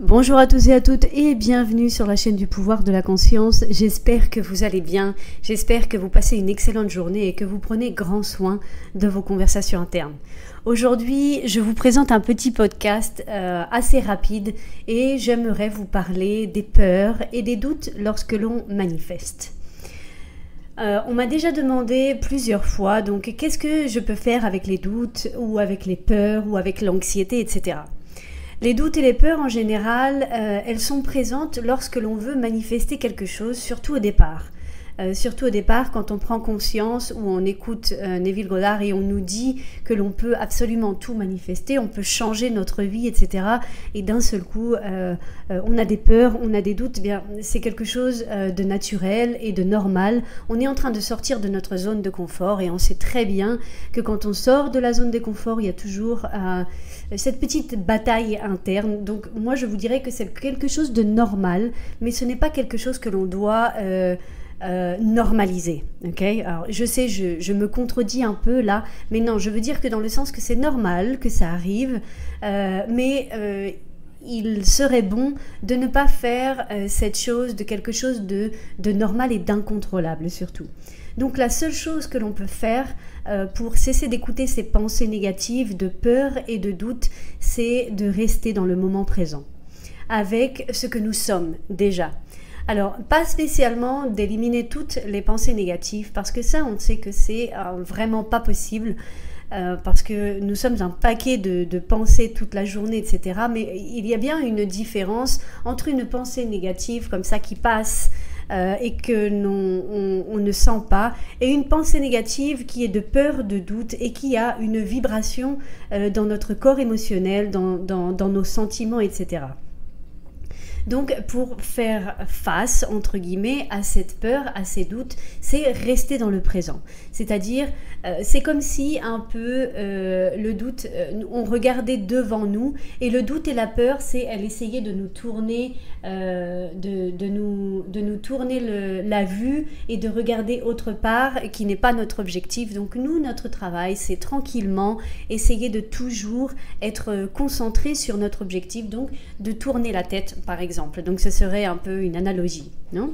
Bonjour à tous et à toutes et bienvenue sur la chaîne du pouvoir de la conscience. J'espère que vous allez bien, j'espère que vous passez une excellente journée et que vous prenez grand soin de vos conversations internes. Aujourd'hui, je vous présente un petit podcast assez rapide et j'aimerais vous parler des peurs et des doutes lorsque l'on manifeste. On m'a déjà demandé plusieurs fois, donc qu'est-ce que je peux faire avec les doutes ou avec les peurs ou avec l'anxiété, etc. Les doutes et les peurs en général, elles sont présentes lorsque l'on veut manifester quelque chose, surtout au départ. Surtout au départ, quand on prend conscience ou on écoute Neville Goddard et on nous dit que l'on peut absolument tout manifester, on peut changer notre vie, etc. Et d'un seul coup, on a des peurs, on a des doutes. Eh bien, c'est quelque chose de naturel et de normal. On est en train de sortir de notre zone de confort et on sait très bien que quand on sort de la zone de confort, il y a toujours cette petite bataille interne. Donc moi, je vous dirais que c'est quelque chose de normal, mais ce n'est pas quelque chose que l'on doit normaliser. Okay. Alors, je sais, je me contredis un peu là, mais non, je veux dire que dans le sens que c'est normal que ça arrive, mais il serait bon de ne pas faire cette chose de quelque chose de normal et d'incontrôlable surtout. Donc la seule chose que l'on peut faire pour cesser d'écouter ces pensées négatives de peur et de doute, c'est de rester dans le moment présent, avec ce que nous sommes déjà. Alors, pas spécialement d'éliminer toutes les pensées négatives, parce que ça, on sait que c'est vraiment pas possible, parce que nous sommes un paquet de pensées toute la journée, etc. Mais il y a bien une différence entre une pensée négative comme ça qui passe et que on ne sent pas, et une pensée négative qui est de peur, de doute et qui a une vibration dans notre corps émotionnel, dans nos sentiments, etc. Donc, pour faire face, entre guillemets, à cette peur, à ces doutes, c'est rester dans le présent. C'est-à-dire, c'est comme si un peu le doute, on regardait devant nous, et le doute et la peur, c'est elle essayait de nous tourner, de nous tourner la vue et de regarder autre part, qui n'est pas notre objectif. Donc nous, notre travail, c'est tranquillement essayer de toujours être concentré sur notre objectif, donc de tourner la tête, par exemple. Donc ce serait un peu une analogie, non ?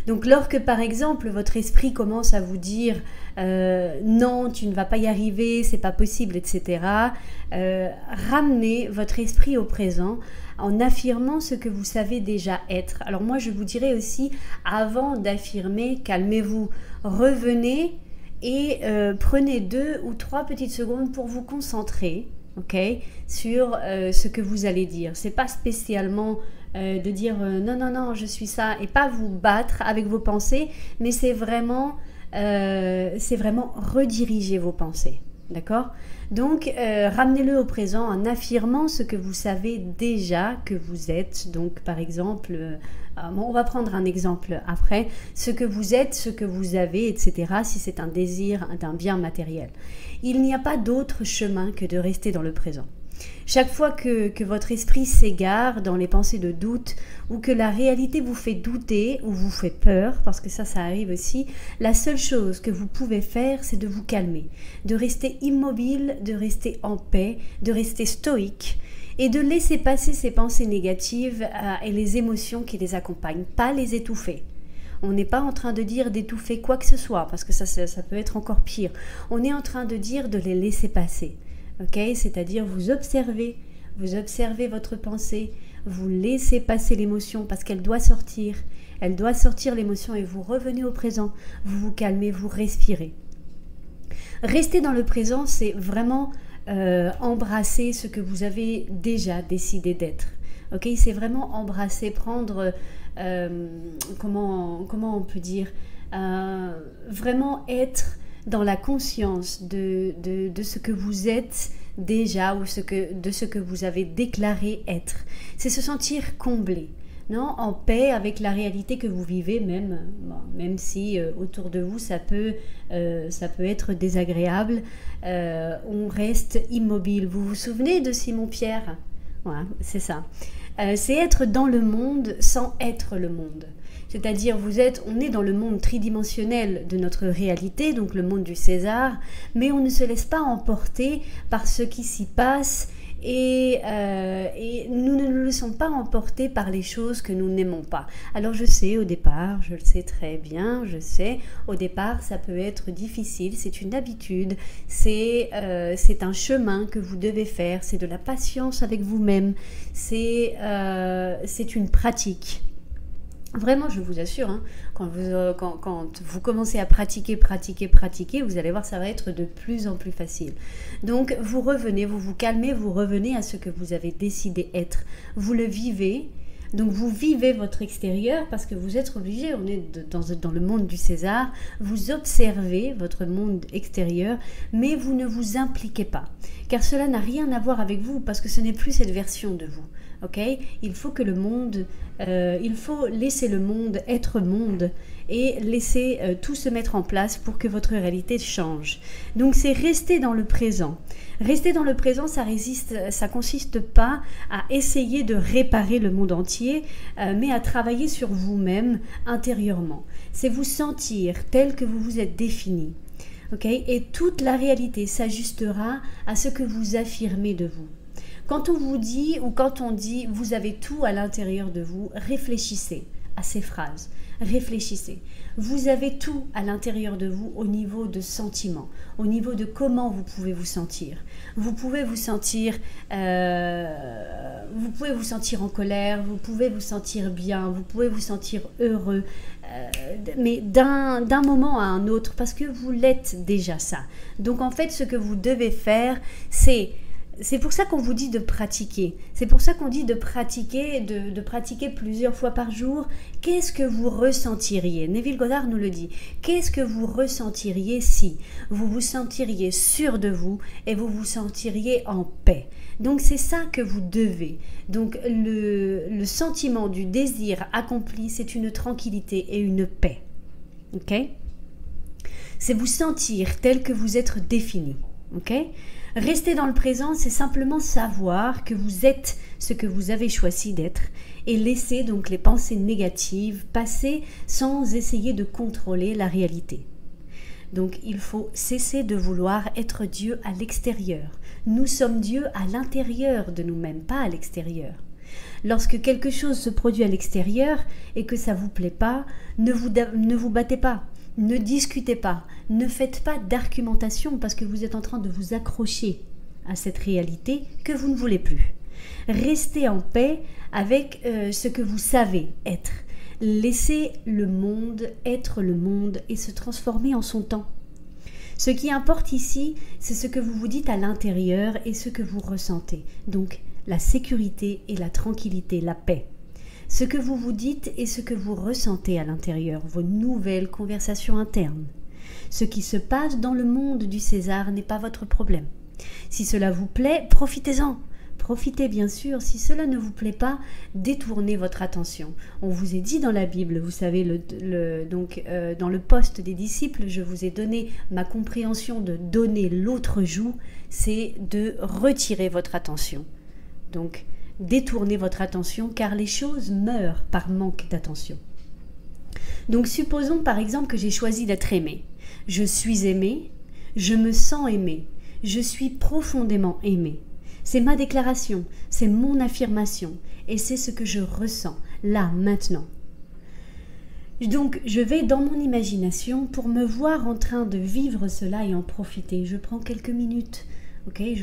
Donc lorsque par exemple votre esprit commence à vous dire non, tu ne vas pas y arriver, c'est pas possible, etc. Ramenez votre esprit au présent en affirmant ce que vous savez déjà être. Alors moi je vous dirais aussi, avant d'affirmer, calmez-vous, revenez et prenez 2 ou 3 petites secondes pour vous concentrer, okay, sur ce que vous allez dire. C'est pas spécialement de dire non, je suis ça, et pas vous battre avec vos pensées, mais c'est vraiment rediriger vos pensées, d'accord ? Donc ramenez-le au présent en affirmant ce que vous savez déjà que vous êtes. Donc par exemple, on va prendre un exemple après, ce que vous êtes, ce que vous avez, etc. si c'est un désir d'un bien matériel. Il n'y a pas d'autre chemin que de rester dans le présent. Chaque fois que votre esprit s'égare dans les pensées de doute ou que la réalité vous fait douter ou vous fait peur, parce que ça arrive aussi, la seule chose que vous pouvez faire, c'est de vous calmer, de rester immobile, de rester en paix, de rester stoïque et de laisser passer ces pensées négatives et les émotions qui les accompagnent, pas les étouffer. On n'est pas en train de dire d'étouffer quoi que ce soit, parce que ça peut être encore pire. On est en train de dire de les laisser passer. Okay, c'est-à-dire vous observez votre pensée, vous laissez passer l'émotion parce qu'elle doit sortir l'émotion et vous revenez au présent, vous vous calmez, vous respirez. Rester dans le présent, c'est vraiment embrasser ce que vous avez déjà décidé d'être. Okay, c'est vraiment embrasser, prendre, comment on peut dire, vraiment être dans la conscience de ce que vous êtes déjà ou de ce que vous avez déclaré être. C'est se sentir comblé, non, en paix avec la réalité que vous vivez, même si autour de vous ça peut être désagréable. On reste immobile. Vous vous souvenez de Simon Pierre ? Ouais, c'est ça. C'est être dans le monde sans être le monde. C'est-à-dire, on est dans le monde tridimensionnel de notre réalité, donc le monde du César, mais on ne se laisse pas emporter par ce qui s'y passe et nous ne nous laissons pas emporter par les choses que nous n'aimons pas. Alors je sais au départ, je le sais très bien, je sais, au départ ça peut être difficile, c'est une habitude, c'est un chemin que vous devez faire, c'est de la patience avec vous-même, c'est une pratique. Vraiment, je vous assure, hein, quand vous commencez à pratiquer, vous allez voir, ça va être de plus en plus facile. Donc, vous revenez, vous vous calmez, vous revenez à ce que vous avez décidé être. Vous le vivez. Donc, vous vivez votre extérieur parce que vous êtes obligé, on est dans le monde du César, vous observez votre monde extérieur, mais vous ne vous impliquez pas. Car cela n'a rien à voir avec vous parce que ce n'est plus cette version de vous. Okay, il faut que il faut laisser le monde être monde et laisser tout se mettre en place pour que votre réalité change. Donc c'est rester dans le présent. Rester dans le présent, ça consiste pas à essayer de réparer le monde entier, mais à travailler sur vous-même intérieurement. C'est vous sentir tel que vous vous êtes défini. Okay, et toute la réalité s'ajustera à ce que vous affirmez de vous. Quand on vous dit ou quand on dit vous avez tout à l'intérieur de vous, réfléchissez à ces phrases. Réfléchissez. Vous avez tout à l'intérieur de vous au niveau de sentiments, au niveau de comment vous pouvez vous sentir. Vous pouvez vous sentir en colère, vous pouvez vous sentir bien, vous pouvez vous sentir heureux, mais d'un moment à un autre, parce que vous l'êtes déjà ça. Donc en fait, ce que vous devez faire, c'est pour ça qu'on vous dit de pratiquer. C'est pour ça qu'on dit de pratiquer plusieurs fois par jour. Qu'est-ce que vous ressentiriez? Neville Goddard nous le dit. Qu'est-ce que vous ressentiriez si vous vous sentiriez sûr de vous et vous vous sentiriez en paix? Donc c'est ça que vous devez. Donc le sentiment du désir accompli, c'est une tranquillité et une paix. Ok? C'est vous sentir tel que vous êtes défini. Ok? Rester dans le présent, c'est simplement savoir que vous êtes ce que vous avez choisi d'être et laisser donc les pensées négatives passer sans essayer de contrôler la réalité. Donc il faut cesser de vouloir être Dieu à l'extérieur. Nous sommes Dieu à l'intérieur de nous-mêmes, pas à l'extérieur. Lorsque quelque chose se produit à l'extérieur et que ça ne vous plaît pas, ne vous battez pas. Ne discutez pas, ne faites pas d'argumentation parce que vous êtes en train de vous accrocher à cette réalité que vous ne voulez plus. Restez en paix avec ce que vous savez être. Laissez le monde être le monde et se transformer en son temps. Ce qui importe ici, c'est ce que vous vous dites à l'intérieur et ce que vous ressentez. Donc la sécurité et la tranquillité, la paix. Ce que vous vous dites et ce que vous ressentez à l'intérieur, vos nouvelles conversations internes. Ce qui se passe dans le monde du César n'est pas votre problème. Si cela vous plaît, profitez-en. Profitez bien sûr. Si cela ne vous plaît pas, détournez votre attention. On vous est dit dans la Bible, vous savez, dans le poste des disciples, je vous ai donné ma compréhension de donner l'autre joue, c'est de retirer votre attention. Donc, détournez votre attention car les choses meurent par manque d'attention. Donc supposons par exemple que j'ai choisi d'être aimé. Je suis aimé, je me sens aimé, je suis profondément aimé. C'est ma déclaration, c'est mon affirmation et c'est ce que je ressens là, maintenant. Donc je vais dans mon imagination pour me voir en train de vivre cela et en profiter. Je prends quelques minutes. Okay,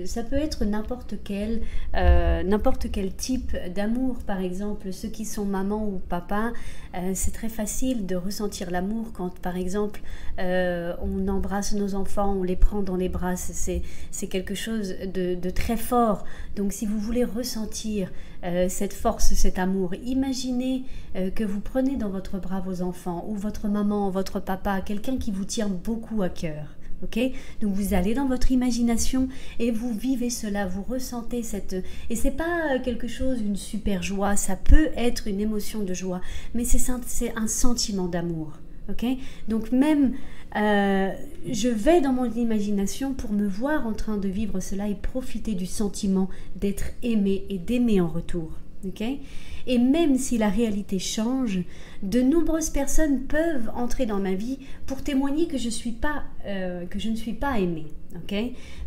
ça peut être n'importe quel type d'amour, par exemple, ceux qui sont maman ou papa, c'est très facile de ressentir l'amour quand, par exemple, on embrasse nos enfants, on les prend dans les bras, c'est quelque chose de très fort. Donc si vous voulez ressentir cette force, cet amour, imaginez que vous prenez dans votre bras vos enfants, ou votre maman, votre papa, quelqu'un qui vous tient beaucoup à cœur. Okay, donc vous allez dans votre imagination et vous vivez cela, vous ressentez et c'est pas quelque chose, une super joie, ça peut être une émotion de joie, mais c'est un sentiment d'amour. Okay, donc même je vais dans mon imagination pour me voir en train de vivre cela et profiter du sentiment d'être aimé et d'aimer en retour. ok ? Et même si la réalité change, de nombreuses personnes peuvent entrer dans ma vie pour témoigner que je ne suis pas aimée, ok ?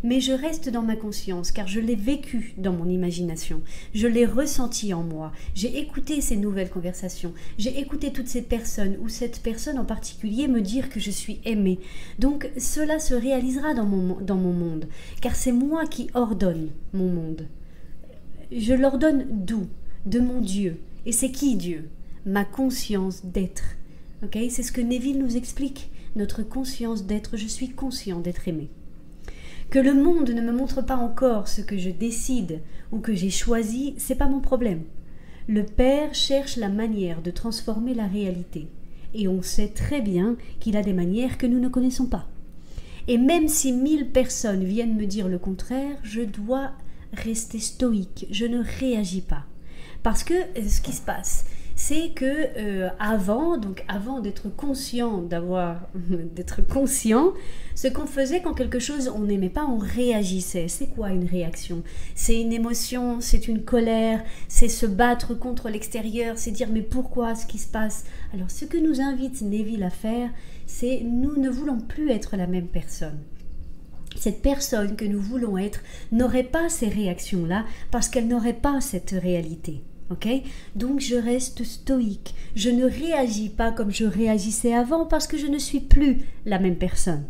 Mais je reste dans ma conscience car je l'ai vécu dans mon imagination, je l'ai ressenti en moi, j'ai écouté ces nouvelles conversations, j'ai écouté toutes ces personnes ou cette personne en particulier me dire que je suis aimée. Donc cela se réalisera dans mon monde, car c'est moi qui ordonne mon monde. Je l'ordonne d'où ? De mon Dieu. Et c'est qui Dieu ? Ma conscience d'être. Okay ? C'est ce que Neville nous explique. Notre conscience d'être. Je suis conscient d'être aimé. Que le monde ne me montre pas encore ce que je décide ou que j'ai choisi, c'est pas mon problème. Le Père cherche la manière de transformer la réalité. Et on sait très bien qu'il a des manières que nous ne connaissons pas. Et même si 1000 personnes viennent me dire le contraire, je dois rester stoïque. Je ne réagis pas. Parce que ce qui se passe, c'est que avant d'être conscient, d'être conscient, ce qu'on faisait quand quelque chose on n'aimait pas, on réagissait. C'est quoi une réaction ? C'est une émotion, c'est une colère, c'est se battre contre l'extérieur, c'est dire mais pourquoi ce qui se passe ? Alors ce que nous invite Neville à faire, c'est nous ne voulons plus être la même personne. Cette personne que nous voulons être n'aurait pas ces réactions-là parce qu'elle n'aurait pas cette réalité. Okay ? Donc je reste stoïque, je ne réagis pas comme je réagissais avant parce que je ne suis plus la même personne.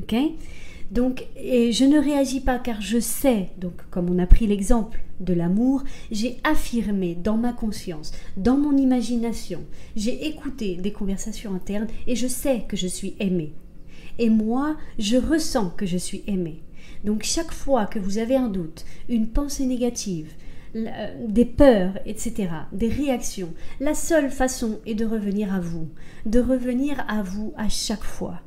Okay ? Donc, et je ne réagis pas car je sais, donc comme on a pris l'exemple de l'amour, j'ai affirmé dans ma conscience, dans mon imagination, j'ai écouté des conversations internes et je sais que je suis aimée. Et moi, je ressens que je suis aimée. Donc chaque fois que vous avez un doute, une pensée négative, des peurs, etc., des réactions, la seule façon est de revenir à vous à chaque fois.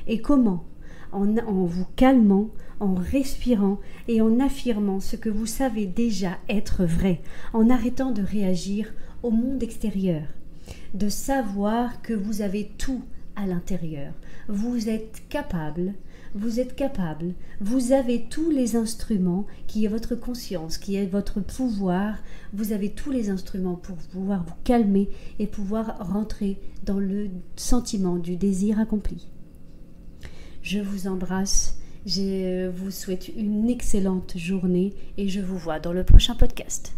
Et comment ? En vous calmant, en respirant et en affirmant ce que vous savez déjà être vrai, en arrêtant de réagir au monde extérieur, de savoir que vous avez tout à l'intérieur. Vous êtes capable, vous avez tous les instruments qui est votre conscience, qui est votre pouvoir, vous avez tous les instruments pour pouvoir vous calmer et pouvoir rentrer dans le sentiment du désir accompli. Je vous embrasse, je vous souhaite une excellente journée et je vous vois dans le prochain podcast.